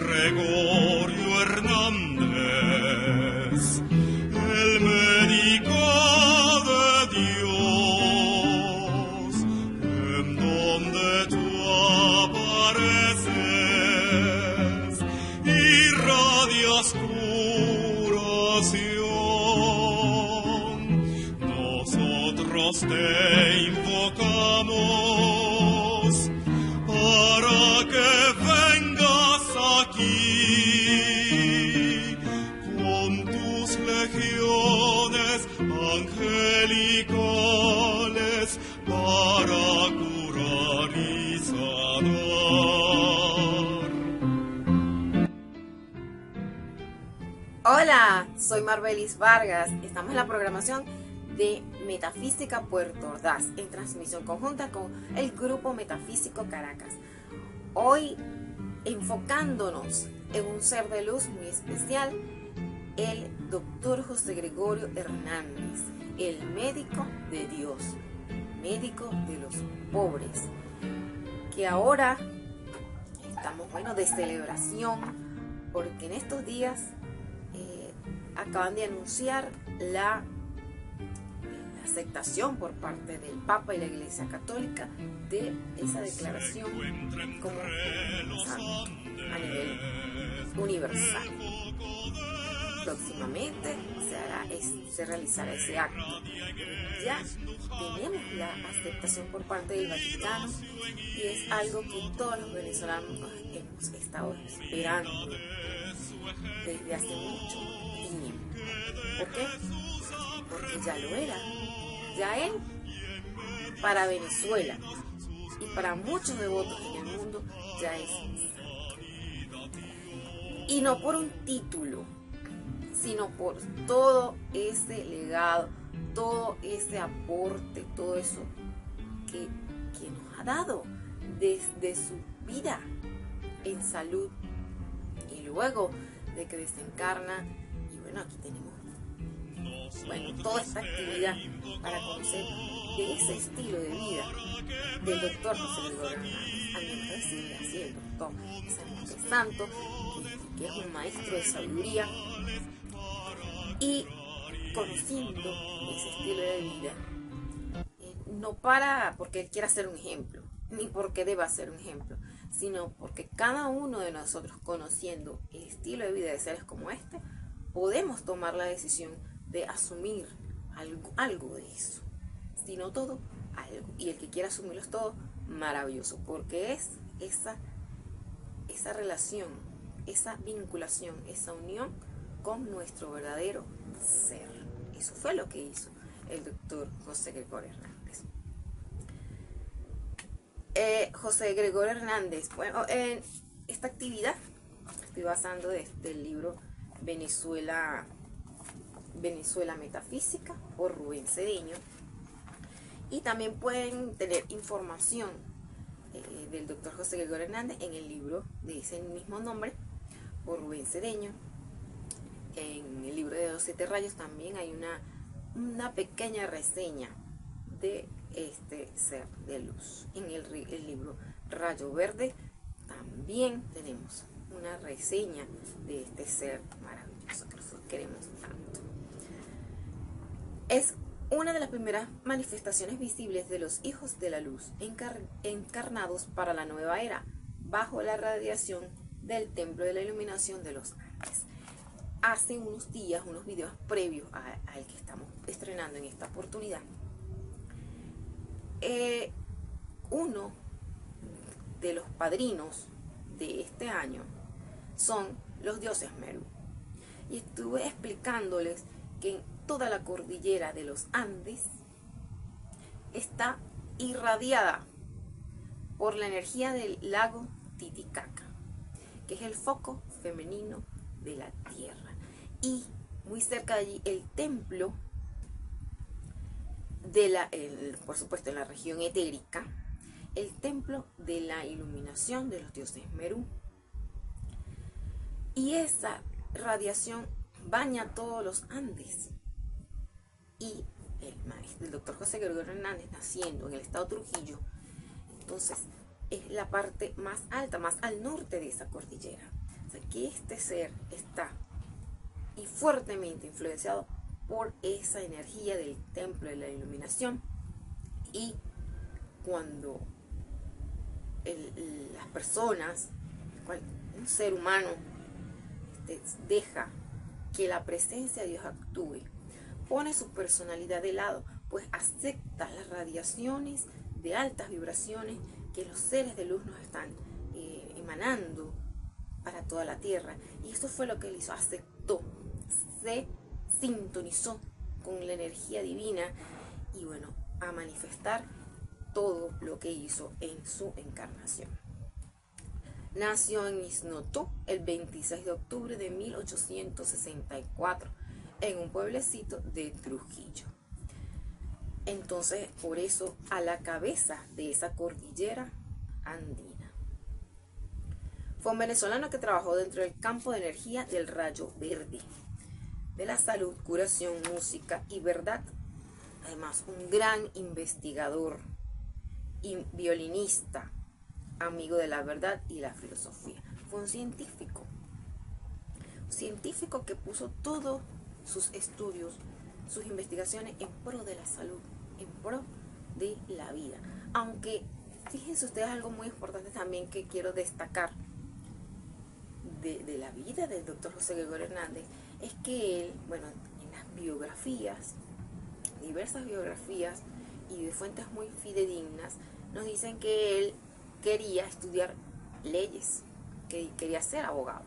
Gregorio Hernández, el médico de Dios, en donde tú apareces, irradias curación. Nosotros te invocamos para que vengas aquí con tus legiones angelicales para curar y sanar. Hola, soy Marbelis Vargas. Estamos en la programación de Metafísica Puerto Ordaz en transmisión conjunta con el Grupo Metafísico Caracas. Hoy enfocándonos en un ser de luz muy especial, el doctor José Gregorio Hernández, el médico de Dios, médico de los pobres, que ahora estamos de celebración porque en estos días acaban de anunciar la aceptación por parte del Papa y la Iglesia Católica de esa declaración como santo a nivel universal. Próximamente se realizará ese acto. Ya tenemos la aceptación por parte del Vaticano y es algo que todos los venezolanos hemos estado esperando desde hace mucho tiempo. ¿Por qué? Porque ya lo era. Ya él, para Venezuela y para muchos devotos en el mundo, ya es santo. Y no por un título, sino por todo ese legado, todo ese aporte, todo eso que nos ha dado desde su vida en salud. Y luego de que desencarna, y aquí tenemos toda esta actividad para conocer de ese estilo de vida del doctor José Gregorio Hernández. A mí me decirle así, el doctor es un hombre santo, que es un maestro de sabiduría, y conociendo ese estilo de vida, no para porque él quiera ser un ejemplo, ni porque deba ser un ejemplo, sino porque cada uno de nosotros, conociendo el estilo de vida de seres como este, podemos tomar la decisión de asumir algo de eso, si no todo, algo. Y el que quiera asumirlos todo, maravilloso, porque es esa relación, esa vinculación, esa unión con nuestro verdadero ser. Eso fue lo que hizo el doctor José Gregorio Hernández. José Gregorio Hernández, en esta actividad estoy basando desde el libro Venezuela Metafísica por Rubén Cedeño, y también pueden tener información del doctor José Gregorio Hernández en el libro de ese mismo nombre por Rubén Cedeño. En el libro de los 7 rayos también hay una pequeña reseña de este ser de luz. En el libro Rayo Verde también tenemos una reseña de este ser maravilloso que nosotros queremos tanto. Es una de las primeras manifestaciones visibles de los hijos de la luz encarnados para la nueva era, bajo la radiación del templo de la iluminación de los Andes. Hace unos días, unos videos previos al que estamos estrenando en esta oportunidad, uno de los padrinos de este año son los dioses Meru. Y estuve explicándoles que en toda la cordillera de los Andes está irradiada por la energía del lago Titicaca, que es el foco femenino de la tierra. Y muy cerca de allí el templo por supuesto en la región etérica, el templo de la iluminación de los dioses Meru. Y esa radiación baña todos los Andes. Y el doctor José Gregorio Hernández, naciendo en el estado Trujillo, entonces es la parte más alta, más al norte de esa cordillera. O sea, que este ser está y fuertemente influenciado por esa energía del templo de la iluminación. Y cuando las personas, un ser humano, deja que la presencia de Dios actúe, pone su personalidad de lado, pues acepta las radiaciones de altas vibraciones que los seres de luz nos están emanando para toda la tierra. Y eso fue lo que él hizo, aceptó, se sintonizó con la energía divina y bueno, a manifestar todo lo que hizo en su encarnación. Nació en Isnotó el 26 de octubre de 1864 en un pueblecito de Trujillo. Entonces, por eso, a la cabeza de esa cordillera andina. Fue un venezolano que trabajó dentro del campo de energía del rayo verde, de la salud, curación, música y verdad. Además, un gran investigador y violinista, amigo de la verdad y la filosofía. Fue un científico que puso todos sus estudios, sus investigaciones en pro de la salud, en pro de la vida. Aunque, fíjense ustedes algo muy importante también que quiero destacar de la vida del doctor José Gregorio Hernández, es que él, bueno, en las biografías, diversas biografías y de fuentes muy fidedignas, nos dicen que él quería estudiar leyes, que quería ser abogado.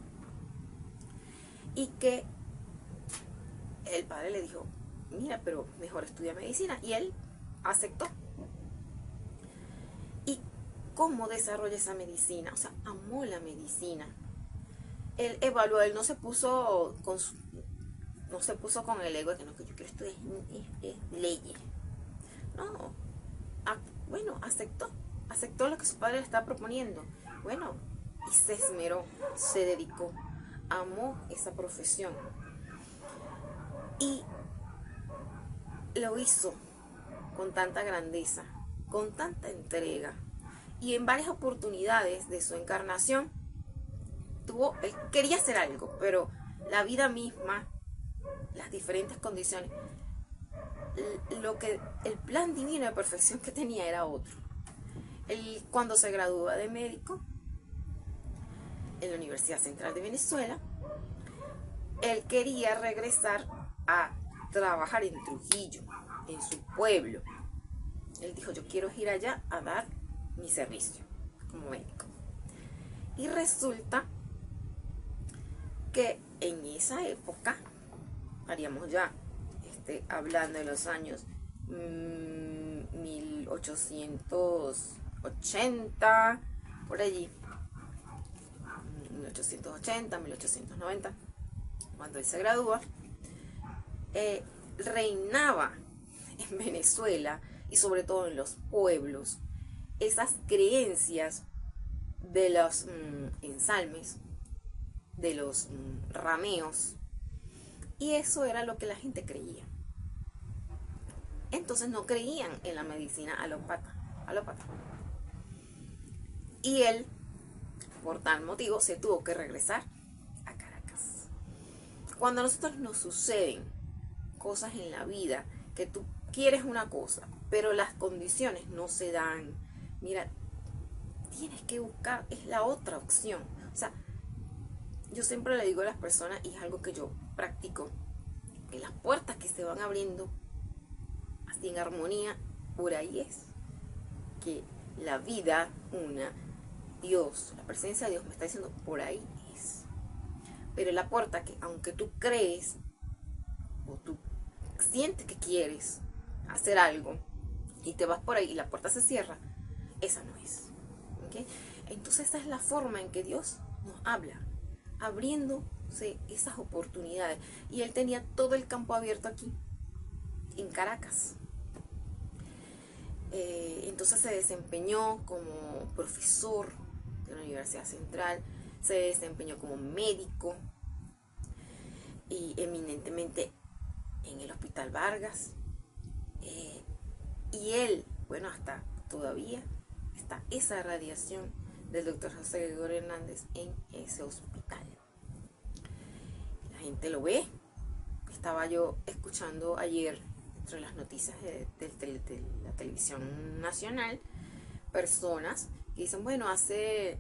Y que el padre le dijo, mira, pero mejor estudia medicina. Y él aceptó. ¿Y cómo desarrolla esa medicina? O sea, amó la medicina. Él evaluó, él no se puso con el ego de que no, que yo quiero estudiar leyes. No, bueno, aceptó lo que su padre le estaba proponiendo. Bueno, y se esmeró, se dedicó, amó esa profesión. Y lo hizo con tanta grandeza, con tanta entrega. Y en varias oportunidades de su encarnación, él quería hacer algo, pero la vida misma, las diferentes condiciones, el plan divino de perfección que tenía era otro. Él, cuando se gradúa de médico en la Universidad Central de Venezuela, él quería regresar a trabajar en Trujillo, en su pueblo. Él dijo, yo quiero ir allá a dar mi servicio como médico. Y resulta que en esa época, haríamos ya hablando de los años 1880, por allí, 1880, 1890, cuando él se gradúa, reinaba en Venezuela y sobre todo en los pueblos esas creencias de los ensalmes, de los rameos, y eso era lo que la gente creía. Entonces no creían en la medicina alópata. Y él, por tal motivo, se tuvo que regresar a Caracas. Cuando a nosotros nos suceden cosas en la vida, que tú quieres una cosa, pero las condiciones no se dan, mira, tienes que buscar, es la otra opción. O sea, yo siempre le digo a las personas, y es algo que yo practico, que las puertas que se van abriendo así en armonía, por ahí es que la vida, Dios, la presencia de Dios me está diciendo, por ahí es. Pero la puerta que, aunque tú crees o tú sientes que quieres hacer algo y te vas por ahí y la puerta se cierra, esa no es. ¿Okay? Entonces esa es la forma en que Dios nos habla, abriéndose esas oportunidades. Y él tenía todo el campo abierto aquí, en Caracas. Entonces se desempeñó como profesor de la Universidad Central, se desempeñó como médico y eminentemente en el Hospital Vargas. Y él, bueno, hasta todavía está esa radiación del doctor José Gregorio Hernández en ese hospital. gente lo ve. Estaba yo escuchando ayer, entre las noticias de la televisión nacional, personas que dicen, bueno, hace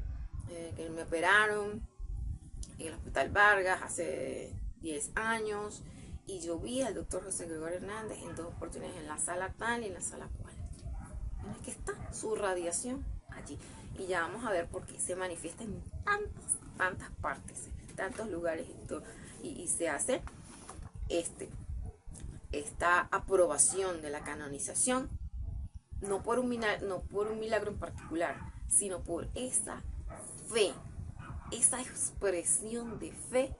que me operaron en el Hospital Vargas hace 10 años y yo vi al doctor José Gregorio Hernández en 2 oportunidades, en la sala tal y en la sala cual. Es que está su radiación allí. Y ya vamos a ver por qué se manifiesta en tantas partes, en tantos lugares y se hace esta aprobación de la canonización, no por un milagro en particular, sino por esa fe, esa expresión de fe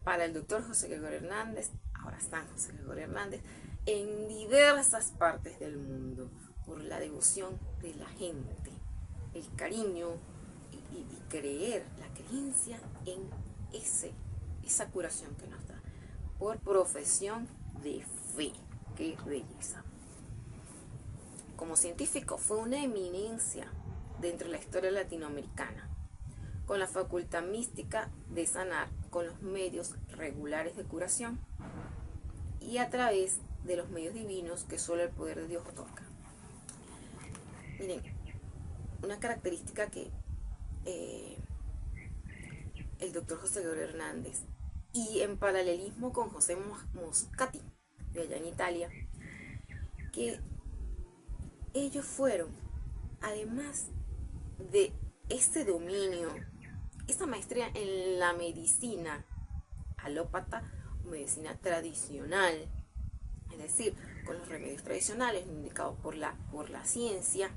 para el doctor José Gregorio Hernández, ahora San José Gregorio Hernández, en diversas partes del mundo, por la devoción de la gente, el cariño y creer, la creencia en esa curación que nos da, por profesión de fe. ¡Qué belleza! Como científico fue una eminencia dentro de la historia latinoamericana, con la facultad mística de sanar con los medios regulares de curación y a través de los medios divinos que solo el poder de Dios otorga. Miren, una característica que el doctor José Gregorio Hernández, y en paralelismo con José Moscati, de allá en Italia, que ellos fueron, además de este dominio, esta maestría en la medicina alópata, medicina tradicional, es decir, con los remedios tradicionales indicados por la ciencia,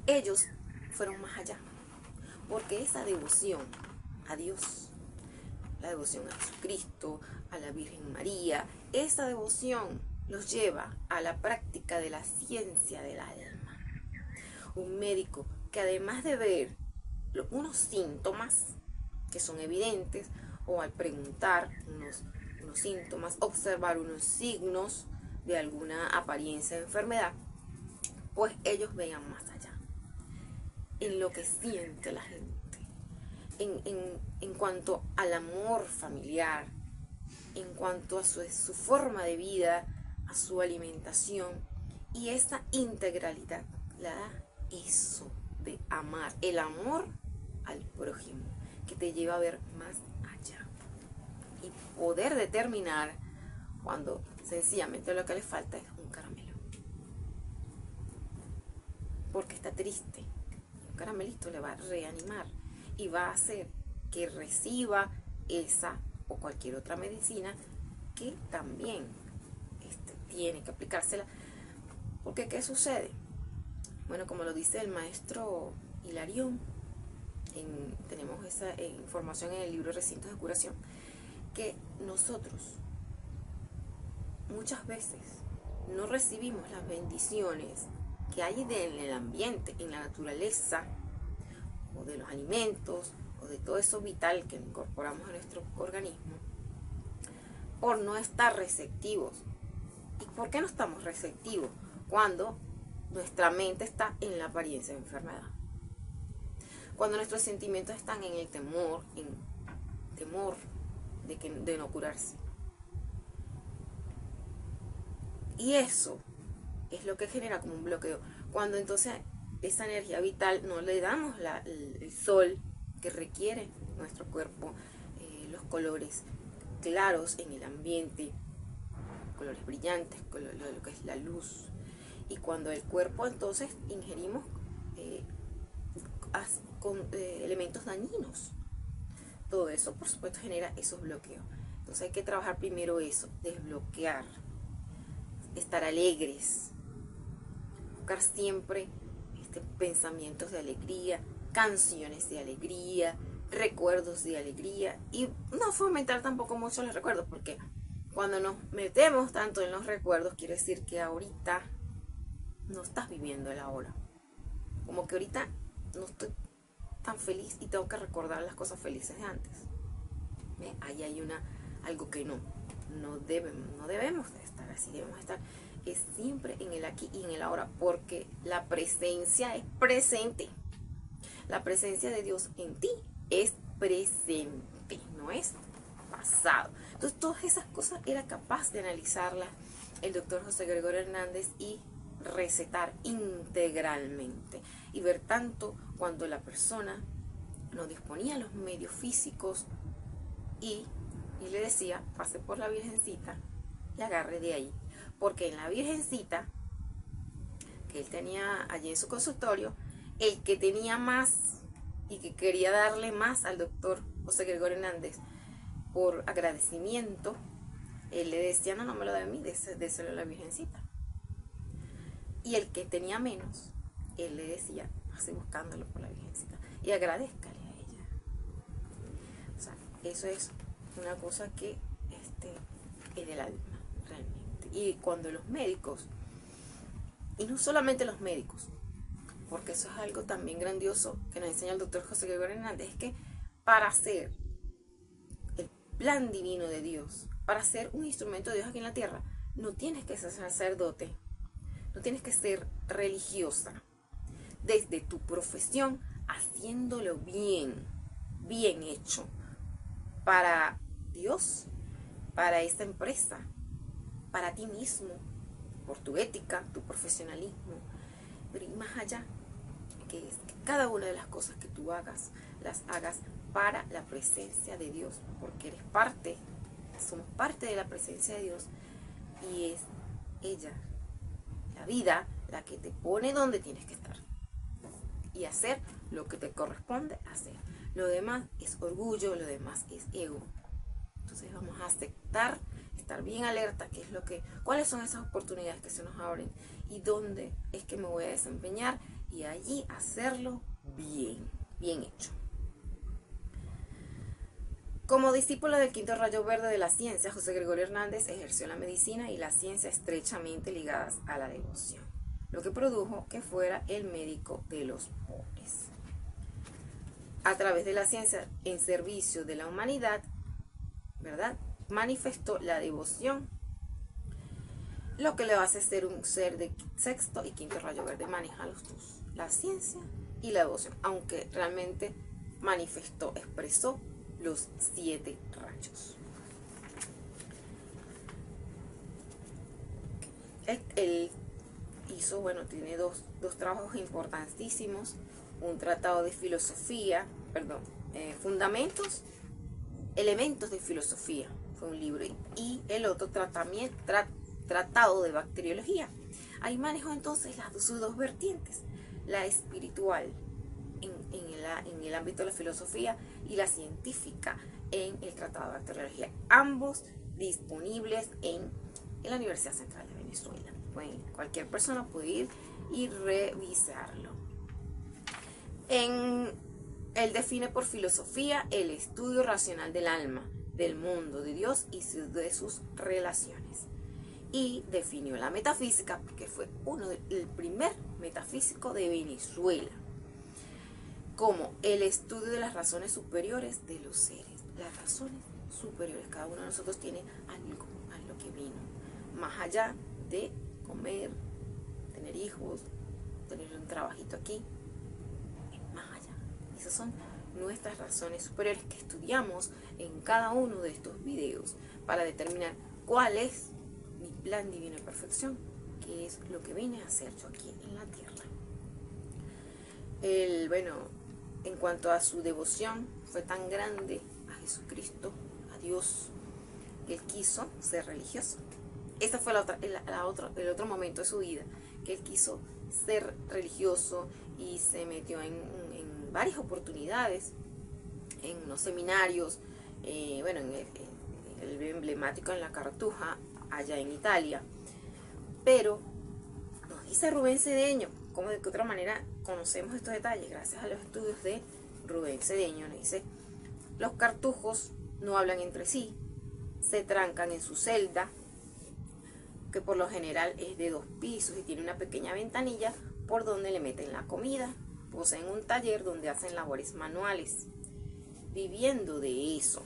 ellos fueron más allá, porque esa devoción a Dios, la devoción a Jesucristo, a la Virgen María, esa devoción los lleva a la práctica de la ciencia del alma. Un médico que además de ver unos síntomas que son evidentes, o al preguntar unos síntomas, observar unos signos de alguna apariencia de enfermedad, pues ellos vean más allá, en lo que siente la gente, en cuanto al amor familiar, en cuanto a su forma de vida, a su alimentación, y esa integralidad la da eso de amar, el amor al prójimo, que te lleva a ver más allá y poder determinar cuando sencillamente lo que le falta es un caramelo, porque está triste. Un caramelito le va a reanimar y va a hacer que reciba esa o cualquier otra medicina que también tiene que aplicársela. Porque ¿qué sucede? Bueno, como lo dice el maestro Hilarión, tenemos esa información en el libro Recintos de Curación, que nosotros muchas veces no recibimos las bendiciones que hay en el ambiente, en la naturaleza, o de los alimentos, o de todo eso vital que incorporamos a nuestro organismo, por no estar receptivos. ¿Y por qué no estamos receptivos? Cuando nuestra mente está en la apariencia de enfermedad. Cuando nuestros sentimientos están en el temor, de no curarse. Y eso es lo que genera como un bloqueo. Cuando entonces esa energía vital no le damos el sol que requiere nuestro cuerpo, los colores claros en el ambiente, colores brillantes, lo que es la luz. Y cuando el cuerpo entonces ingerimos elementos dañinos, todo eso por supuesto genera esos bloqueos. Entonces hay que trabajar primero eso, desbloquear, estar alegres, buscar siempre pensamientos de alegría, canciones de alegría, recuerdos de alegría, y no fomentar tampoco mucho los recuerdos, porque cuando nos metemos tanto en los recuerdos quiere decir que ahorita no estás viviendo el ahora, como que ahorita no estoy tan feliz y tengo que recordar las cosas felices de antes. Ahí hay algo que no debemos de estar así, debemos estar siempre en el aquí y en el ahora, porque la presencia es presente. La presencia de Dios en ti es presente, no es pasado. Entonces todas esas cosas era capaz de analizarlas el doctor José Gregorio Hernández y recetar integralmente y ver tanto cuando la persona no disponía los medios físicos y le decía, pase por la Virgencita y agarre de ahí, porque en la Virgencita que él tenía allí en su consultorio, el que tenía más y que quería darle más al doctor José Gregorio Hernández por agradecimiento, él le decía, no me lo dé a mí, déselo a la Virgencita. Y el que tenía menos, él le decía, así buscándolo por la Virgencita, y agradézcale a ella. O sea, eso es una cosa que es del alma, realmente. Y cuando los médicos, y no solamente los médicos, porque eso es algo también grandioso que nos enseña el doctor José Gregorio Hernández, es que para hacer el plan divino de Dios, para ser un instrumento de Dios aquí en la tierra, no tienes que ser sacerdote, no tienes que ser religiosa. Desde tu profesión, haciéndolo bien hecho, para Dios, para esta empresa, para ti mismo, por tu ética, tu profesionalismo, pero y más allá, que es que cada una de las cosas que tú hagas, las hagas para la presencia de Dios, porque eres parte, somos parte de la presencia de Dios, y es ella, la vida, la que te pone donde tienes que estar y hacer lo que te corresponde hacer. Lo demás es orgullo, lo demás es ego. Entonces vamos a aceptar, estar bien alerta, cuáles son esas oportunidades que se nos abren y dónde es que me voy a desempeñar, y allí hacerlo bien hecho. Como discípulo del quinto rayo verde de la ciencia, José Gregorio Hernández ejerció la medicina y la ciencia estrechamente ligadas a la devoción, lo que produjo que fuera el médico de los pobres. A través de la ciencia en servicio de la humanidad, ¿verdad?, manifestó la devoción, lo que le hace ser un ser de sexto y quinto rayo verde. Maneja los dos, la ciencia y la devoción, aunque realmente expresó los 7 rayos. Él hizo, tiene dos trabajos importantísimos, un tratado de filosofía, elementos de filosofía, fue un libro, y el otro tratado de bacteriología. Ahí manejó entonces sus dos vertientes, la espiritual en el ámbito de la filosofía y la científica en el tratado de bacteriología, ambos disponibles en la Universidad Central de Venezuela. Cualquier persona puede ir y revisarlo. Él define por filosofía el estudio racional del alma, del mundo, de Dios y de sus relaciones. Y definió la metafísica, porque fue el primer metafísico de Venezuela, como el estudio de las razones superiores de los seres. Las razones superiores, cada uno de nosotros tiene algo a lo que vino, más allá de comer, tener hijos, tener un trabajito aquí, más allá. Esas son nuestras razones superiores que estudiamos en cada uno de estos videos para determinar cuál es mi plan divino de perfección, que es lo que vine a hacer yo aquí en la tierra. En cuanto a su devoción, fue tan grande a Jesucristo, a Dios, que él quiso ser religioso. Ese fue el otro momento de su vida, que él quiso ser religioso y se metió en varias oportunidades, en unos seminarios, en el emblemático en la Cartuja, allá en Italia. Pero nos dice Rubén Cedeño, ¿cómo de qué otra manera conocemos estos detalles? Gracias a los estudios de Rubén Cedeño. Nos dice: los cartujos no hablan entre sí, se trancan en su celda, que por lo general es de 2 pisos y tiene una pequeña ventanilla por donde le meten la comida. Poseen un taller donde hacen labores manuales, viviendo de eso.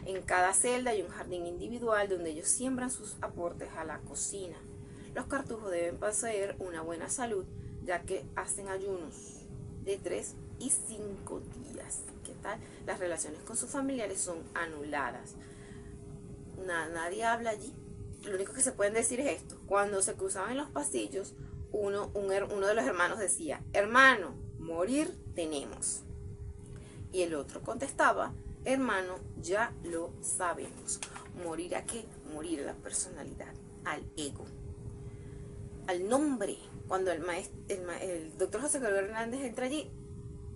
En cada celda hay un jardín individual donde ellos siembran sus aportes a la cocina. Los cartujos deben poseer una buena salud, ya que hacen ayunos de 3 y 5 días. ¿Qué tal? Las relaciones con sus familiares son anuladas. Nadie habla allí. Lo único que se pueden decir es esto. Cuando se cruzaban en los pasillos, uno de los hermanos decía: hermano, morir tenemos. Y el otro contestaba: hermano, ya lo sabemos. ¿Morir a qué? Morir a la personalidad, al ego, al nombre. Cuando el doctor José Gregorio Hernández entra allí,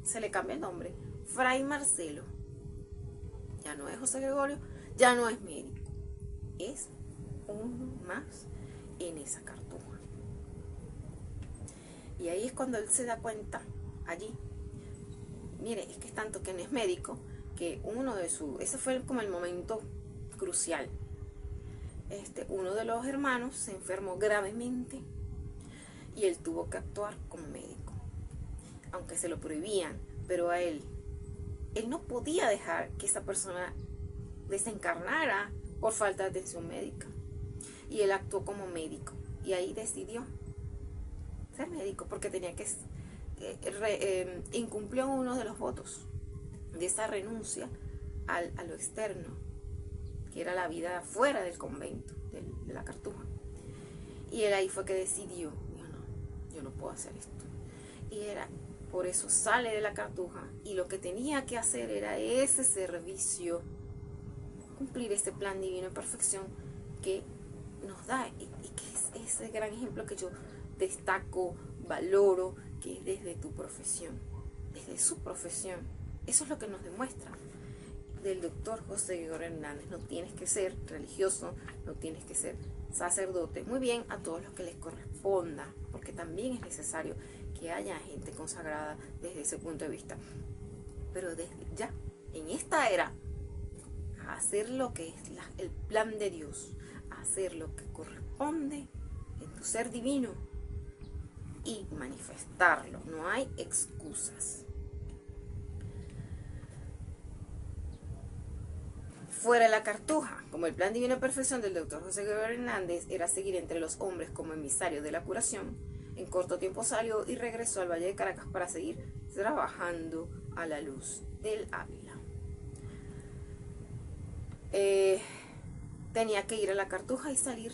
se le cambia el nombre. Fray Marcelo. Ya no es José Gregorio, ya no es médico. Es uno más en esa cartuja. Y ahí es cuando él se da cuenta, allí, mire, es que es tanto que no es médico, que ese fue como el momento crucial. Uno de los hermanos se enfermó gravemente y él tuvo que actuar como médico, aunque se lo prohibían, pero a él no podía dejar que esa persona desencarnara por falta de atención médica, y él actuó como médico y ahí decidió ser médico porque tenía que incumplió uno de los votos de esa renuncia a lo externo, que era la vida fuera del convento, de la cartuja. Y él ahí fue que decidió: yo no puedo hacer esto. Y por eso sale de la cartuja, y lo que tenía que hacer era ese servicio, cumplir ese plan divino en perfección que nos da, y que es ese gran ejemplo que yo destaco, valoro, que es desde tu profesión, desde su profesión. Eso es lo que nos demuestra del doctor José Gregorio Hernández. No tienes que ser religioso, no tienes que ser sacerdote. Muy bien, a todos los que les corresponda, porque también es necesario que haya gente consagrada desde ese punto de vista. Pero desde ya, en esta era, a hacer lo que es el plan de Dios, a hacer lo que corresponde en tu ser divino y manifestarlo. No hay excusas. Fuera de la cartuja, como el plan divino de perfección del doctor José Gregorio Hernández era seguir entre los hombres como emisario de la curación, en corto tiempo salió y regresó al Valle de Caracas para seguir trabajando a la luz del Ávila. Tenía que ir a la cartuja y salir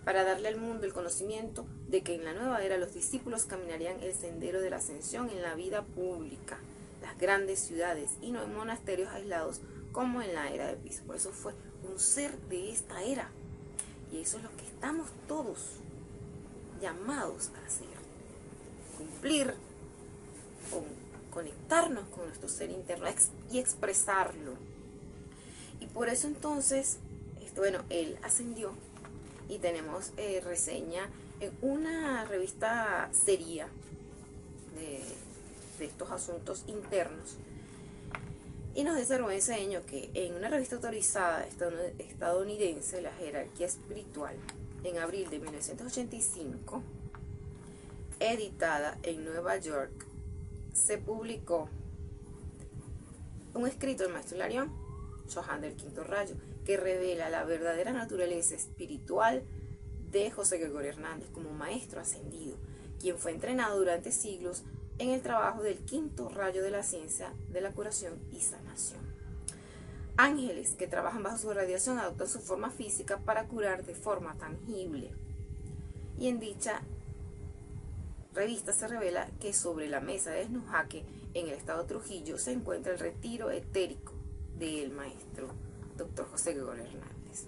para darle al mundo el conocimiento de que en la nueva era los discípulos caminarían el sendero de la ascensión en la vida pública, las grandes ciudades, y no en monasterios aislados como en la era de Piso. Por eso fue un ser de esta era, y eso es lo que estamos todos llamados a hacer: cumplir, conectarnos con nuestro ser interno y expresarlo. Y por eso entonces, él ascendió, y tenemos reseña en una revista seria de estos asuntos internos. Y nos dice Rubén Cedeño que en una revista autorizada estadounidense, La Jerarquía Espiritual, en abril de 1985, editada en Nueva York, se publicó un escrito del maestro Hilarión, Chohan del Quinto Rayo, que revela la verdadera naturaleza espiritual de José Gregorio Hernández como maestro ascendido, quien fue entrenado durante siglos en el trabajo del quinto rayo de la ciencia de la curación y sanación. Ángeles que trabajan bajo su radiación adoptan su forma física para curar de forma tangible. Y en dicha revista se revela que sobre la mesa de Esnujaque, en el estado Trujillo, se encuentra el retiro etérico del maestro Dr. José Gregorio Hernández.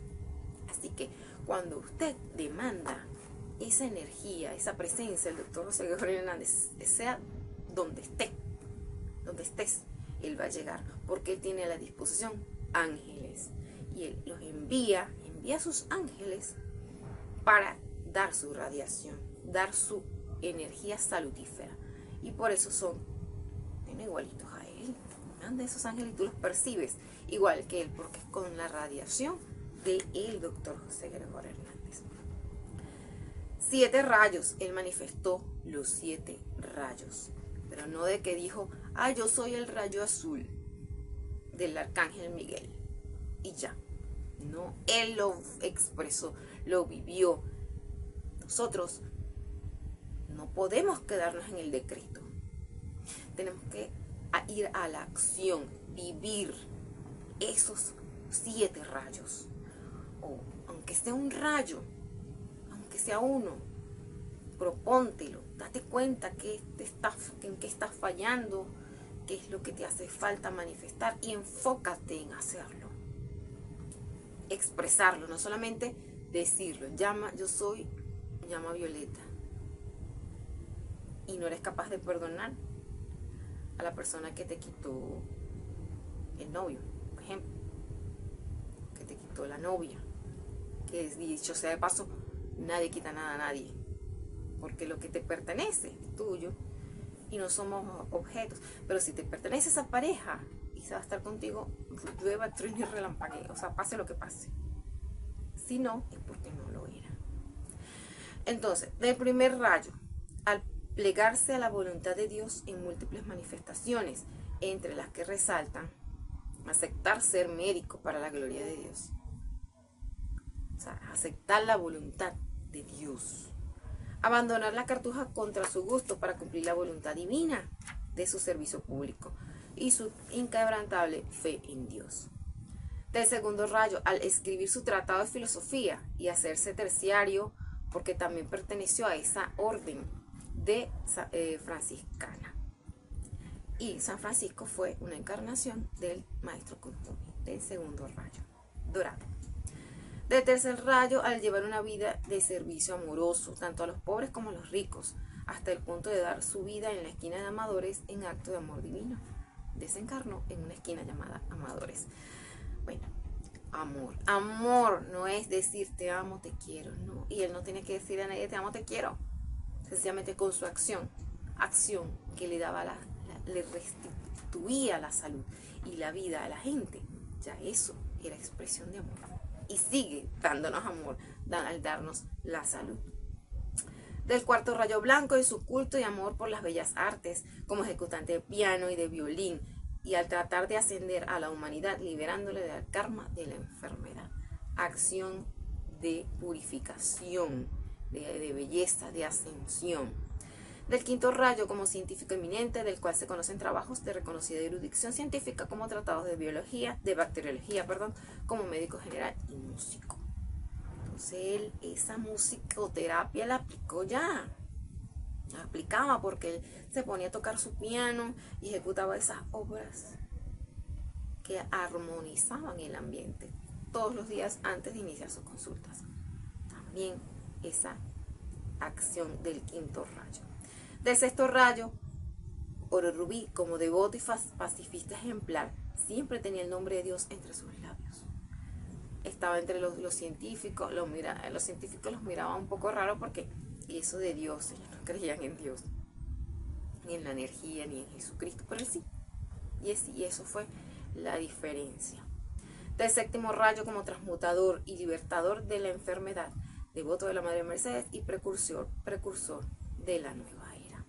Así que cuando usted demanda esa energía, esa presencia del Dr. José Gregorio Hernández, sea donde estés, él va a llegar, porque él tiene a la disposición ángeles, y él los envía a sus ángeles para dar su radiación, dar su energía salutífera, y por eso son igualitos a él. De esos ángeles, y tú los percibes igual que él, porque es con la radiación de el doctor José Gregorio Hernández. 7 rayos, él manifestó los 7 rayos, pero no de que dijo: yo soy el rayo azul del arcángel Miguel, y ya. No, él lo expresó, lo vivió. Nosotros no podemos quedarnos en el decreto. tenemos que ir a la acción, vivir esos 7 rayos. O aunque sea un rayo, aunque sea uno, propóntelo, date cuenta en qué estás fallando, qué es lo que te hace falta manifestar y enfócate en hacerlo. Expresarlo, no solamente decirlo. Llama Violeta. Y no eres capaz de perdonar a la persona que te quitó el novio, por ejemplo, que te quitó la novia, que dicho sea de paso, nadie quita nada a nadie, porque lo que te pertenece es tuyo y no somos objetos. Pero si te pertenece esa pareja y se va a estar contigo, llueva, truene y relampaguee, o sea, pase lo que pase. Si no, es porque no lo era. Entonces, del primer rayo, al plegarse a la voluntad de Dios en múltiples manifestaciones, entre las que resaltan aceptar ser médico para la gloria de Dios. O sea, aceptar la voluntad de Dios. Abandonar la cartuja contra su gusto para cumplir la voluntad divina de su servicio público y su inquebrantable fe en Dios. Del segundo rayo, al escribir su tratado de filosofía y hacerse terciario, porque también perteneció a esa orden de franciscana. Y San Francisco fue una encarnación del maestro Kuthumi, del segundo rayo dorado. Del tercer rayo, al llevar una vida de servicio amoroso, tanto a los pobres como a los ricos, hasta el punto de dar su vida en la esquina de Amadores en acto de amor divino. Desencarnó en una esquina llamada Amadores. Bueno, amor no es decir te amo, te quiero, no. Y él no tiene que decir a nadie te amo, te quiero. Sencillamente con su acción que le daba le restituía la salud y la vida a la gente. Ya eso era expresión de amor. Y sigue dándonos amor al darnos la salud. Del cuarto rayo blanco y su culto y amor por las bellas artes, como ejecutante de piano y de violín, y al tratar de ascender a la humanidad liberándole del karma de la enfermedad. Acción de purificación, de belleza, de ascensión. Del quinto rayo como científico eminente, del cual se conocen trabajos de reconocida erudición científica como tratados de bacteriología, como médico general y músico. Entonces él esa musicoterapia la aplicó ya. La aplicaba porque él se ponía a tocar su piano y ejecutaba esas obras que armonizaban el ambiente todos los días antes de iniciar sus consultas. También esa acción del quinto rayo. Del sexto rayo, Oro Rubí, como devoto y pacifista ejemplar, siempre tenía el nombre de Dios entre sus labios. Estaba entre los científicos, los científicos los miraban un poco raro porque, y eso de Dios, ellos no creían en Dios, ni en la energía, ni en Jesucristo, pero él sí. Y eso fue la diferencia. Del séptimo rayo como transmutador y libertador de la enfermedad, devoto de la Madre Mercedes y precursor de la nueva era.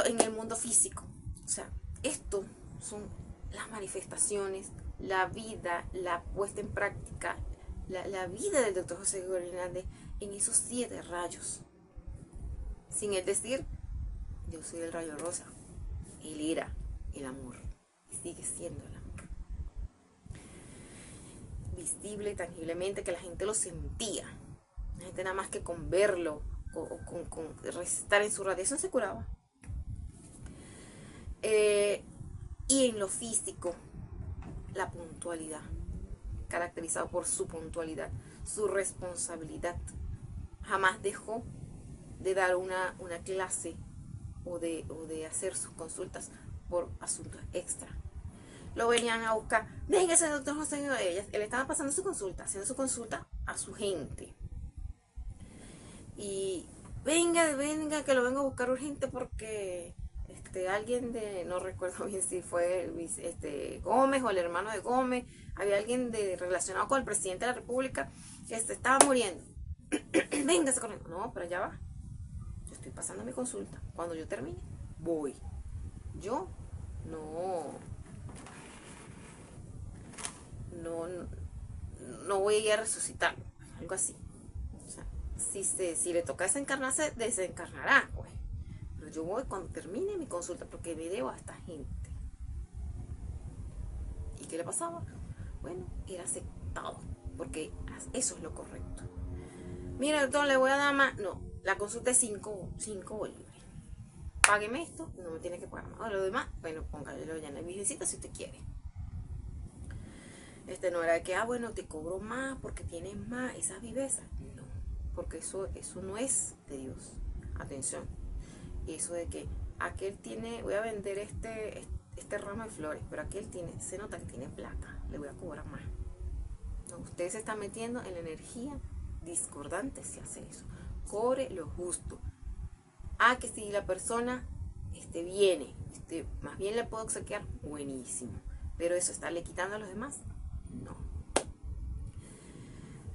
En el mundo físico, o sea, esto son las manifestaciones, la vida, la puesta en práctica, la vida del doctor José Gregorio Hernández en esos 7 rayos. Sin él decir, yo soy el rayo rosa. Él era el amor y sigue siendo el amor. Visible, tangiblemente, que la gente lo sentía. La gente nada más que con verlo o con estar en su radiación se curaba. Y en lo físico, la puntualidad, caracterizado por su puntualidad, su responsabilidad. Jamás dejó de dar una clase o de hacer sus consultas por asuntos extra. Lo venían a buscar, venga ese doctor José, él estaba pasando su consulta, haciendo su consulta a su gente. Y venga, que lo vengo a buscar urgente porque alguien no recuerdo bien si fue Gómez o el hermano de Gómez, había alguien relacionado con el presidente de la República que se estaba muriendo. Véngase corriendo. No, pero ya va. Yo estoy pasando mi consulta. Cuando yo termine, voy. Yo no voy a ir a resucitarlo. Algo así. O sea, si le toca desencarnarse, desencarnará, pues. Pero yo voy cuando termine mi consulta porque me debo a esta gente. ¿Y qué le pasaba? Bueno, era aceptado, porque eso es lo correcto. Mira, doctor, le voy a dar más. No, la consulta es 5 bolívares. Págueme esto, no me tiene que pagar más. Lo demás, bueno, póngalo ya en la visita si usted quiere. No era de que, bueno, te cobro más porque tienes más esas vivezas. No, porque eso no es de Dios. Atención. Eso de que aquel tiene, voy a vender este ramo de flores, pero aquel tiene, se nota que tiene plata, le voy a cobrar más. No, usted se está metiendo en la energía discordante si hace eso. Cobre lo justo. Que si la persona viene, más bien le puedo obsequiar, buenísimo. Pero eso, ¿estarle quitando a los demás? No.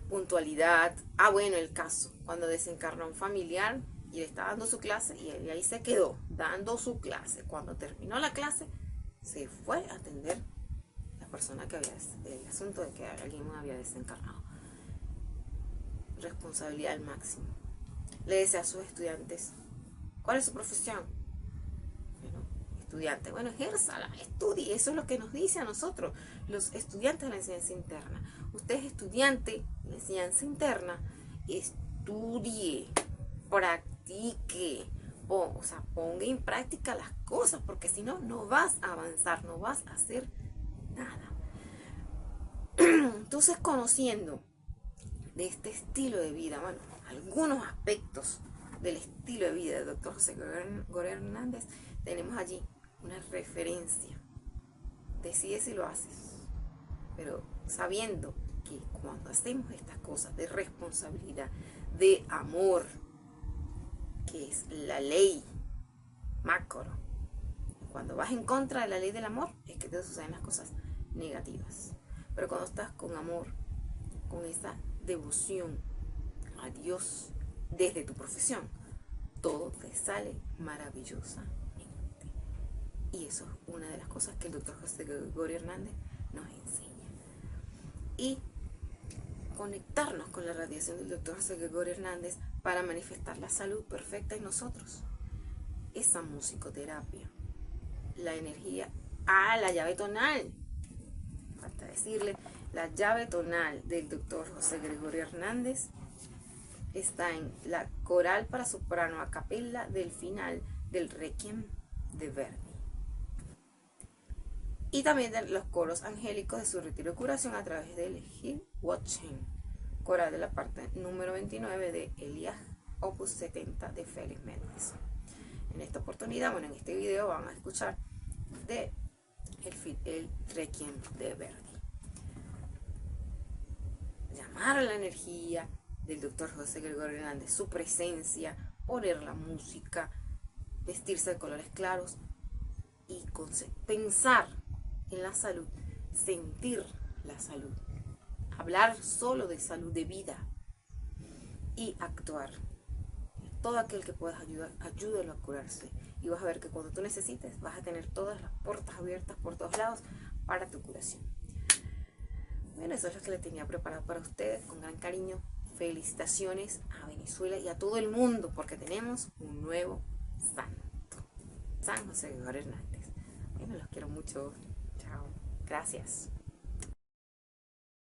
Puntualidad. Bueno, el caso, cuando desencarnó un familiar y le estaba dando su clase y ahí se quedó dando su clase. Cuando terminó la clase, se fue a atender la persona que había, el asunto de que alguien había desencarnado. Responsabilidad al máximo. Le decía a sus estudiantes, ¿cuál es su profesión? Bueno, estudiante. Bueno, ejérzala, estudie. Eso es lo que nos dice a nosotros, los estudiantes de la enseñanza interna. Usted es estudiante de la enseñanza interna, estudie, practique, ponga en práctica las cosas, porque si no, no vas a avanzar, no vas a hacer nada. Entonces, conociendo de este estilo de vida, bueno, algunos aspectos del estilo de vida del Dr. José Gregorio Hernández, tenemos allí una referencia. Decide si lo haces, pero sabiendo que cuando hacemos estas cosas de responsabilidad, de amor, que es la ley macro, cuando vas en contra de la ley del amor, es que te suceden las cosas negativas. Pero cuando estás con amor, con esa devoción a Dios desde tu profesión, todo te sale maravillosamente. Y eso es una de las cosas que el Dr. José Gregorio Hernández nos enseña. Y conectarnos con la radiación del Dr. José Gregorio Hernández para manifestar la salud perfecta en nosotros. Esa musicoterapia, la energía, la llave tonal. Falta decirle, la llave tonal del Dr. José Gregorio Hernández está en la coral para soprano a capella del final del Requiem de Verdi. Y también de los coros angélicos de su retiro de curación a través del Hill Watching, coral de la parte número 29 de Eliaj, opus 70 de Félix Mendelssohn. En esta oportunidad, en este video van a escuchar el Requiem de Verdi. Llamar a la energía del Dr. José Gregorio Hernández, su presencia, poner la música, vestirse de colores claros y pensar en la salud, sentir la salud, hablar solo de salud, de vida y actuar. Todo aquel que puedas ayudar, ayúdalo a curarse y vas a ver que cuando tú necesites vas a tener todas las puertas abiertas por todos lados para tu curación. Bueno, eso es lo que le tenía preparado para ustedes con gran cariño. Felicitaciones a Venezuela y a todo el mundo porque tenemos un nuevo santo, San José Gregorio Hernández. Bueno, los quiero mucho. Chao. Gracias.